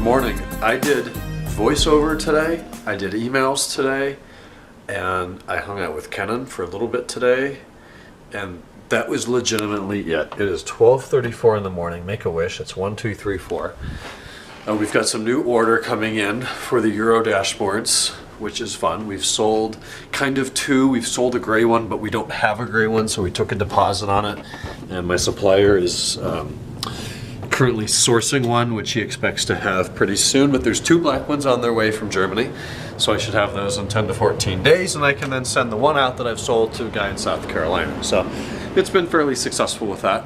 morning. I did voiceover today, I did emails today, and I hung out with Kenan for a little bit today, and that was legitimately it. It is 12:34 in the morning. Make a wish. It's 1, 2, 3, 4. We've got some new order coming in for the Euro dashboards, which is fun. We've sold kind of two. We've sold a gray one, but we don't have a gray one, so we took a deposit on it. And my supplier is currently sourcing one, which he expects to have pretty soon. But there's two black ones on their way from Germany, so I should have those in 10 to 14 days, and I can then send the one out that I've sold to a guy in South Carolina. So it's been fairly successful with that.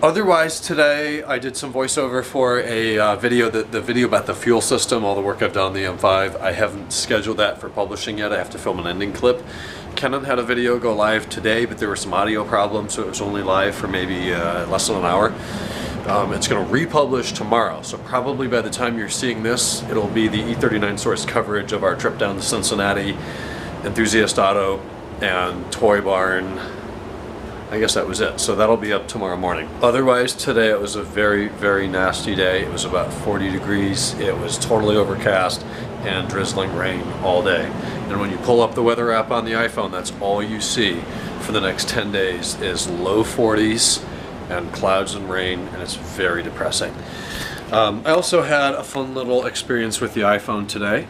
Otherwise, today I did some voiceover for a video, the video about the fuel system, all the work I've done on the M5. I haven't scheduled that for publishing yet. I have to film an ending clip. Kenan had a video go live today, but there were some audio problems, so it was only live for maybe less than an hour. It's going to republish tomorrow, so probably by the time you're seeing this, it'll be the E39 source coverage of our trip down to Cincinnati, Enthusiast Auto, and Toy Barn. I guess that was it. So that'll be up tomorrow morning. Otherwise, today it was a very, very nasty day. It was about 40 degrees. It was totally overcast and drizzling rain all day. And when you pull up the weather app on the iPhone, that's all you see for the next 10 days is low 40s and clouds and rain, and it's very depressing. I also had a fun little experience with the iPhone today.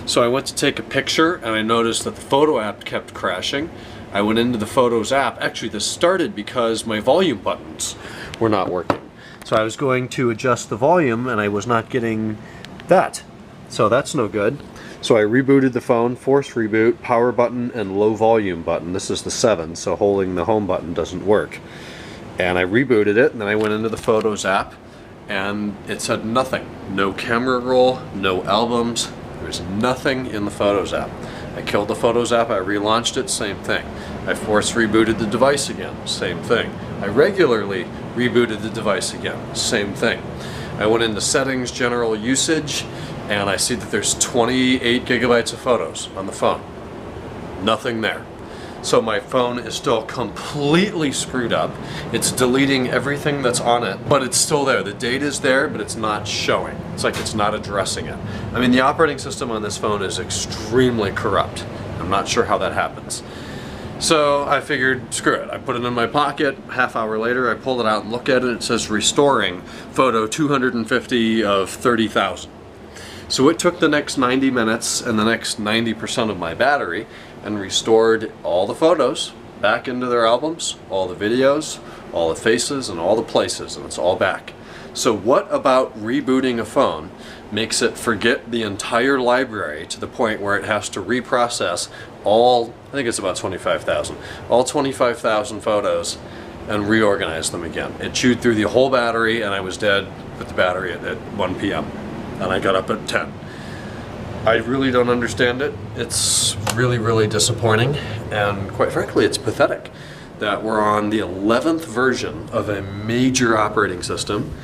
So I went to take a picture and I noticed that the photo app kept crashing. I went into the Photos app. Actually, this started because my volume buttons were not working. So I was going to adjust the volume and I was not getting that. So that's no good. So I rebooted the phone, force reboot, power button, and low volume button. This is the 7, so holding the home button doesn't work. And I rebooted it, and then I went into the Photos app, and it said nothing. No camera roll, no albums, there's nothing in the Photos app. I killed the Photos app, I relaunched it, same thing. I force rebooted the device again, same thing. I regularly rebooted the device again, same thing. I went into settings, general usage, and I see that there's 28 gigabytes of photos on the phone. Nothing there. So my phone is still completely screwed up. It's deleting everything that's on it, but it's still there. The data is there, but it's not showing. It's like it's not addressing it. I mean, the operating system on this phone is extremely corrupt. I'm not sure how that happens. So I figured, screw it. I put it in my pocket. Half hour later, I pulled it out and look at it. It says restoring photo 250 of 30,000. So it took the next 90 minutes and the next 90% of my battery and restored all the photos back into their albums, all the videos, all the faces, and all the places, and it's all back. So what about rebooting a phone makes it forget the entire library to the point where it has to reprocess all, I think it's about 25,000, all 25,000 photos and reorganize them again? It chewed through the whole battery, and I was dead with the battery at 1 p.m. and I got up at 10. I really don't understand it. It's really, really disappointing, and quite frankly, it's pathetic that we're on the 11th version of a major operating system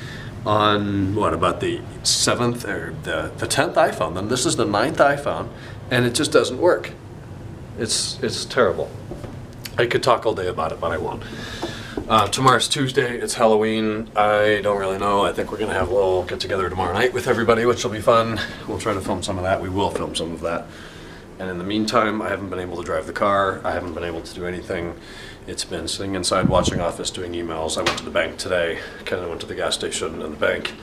on, what, about the 7th or the 10th iPhone. Then this is the 9th iPhone, and it just doesn't work. It's terrible. I could talk all day about it, but I won't. Tomorrow's Tuesday, it's Halloween. I don't really know. I think we're gonna have a little get together tomorrow night with everybody, which will be fun. We'll try to film some of that. We will film some of that. And in the meantime, I haven't been able to drive the car. I haven't been able to do anything. It's been sitting inside watching Office, doing emails. I went to the bank today. Kind of went to the gas station and the bank.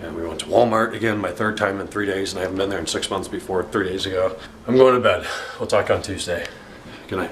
And we went to Walmart again, my third time in 3 days, and I haven't been there in 6 months before 3 days ago. I'm going to bed. We'll talk on Tuesday. Good night.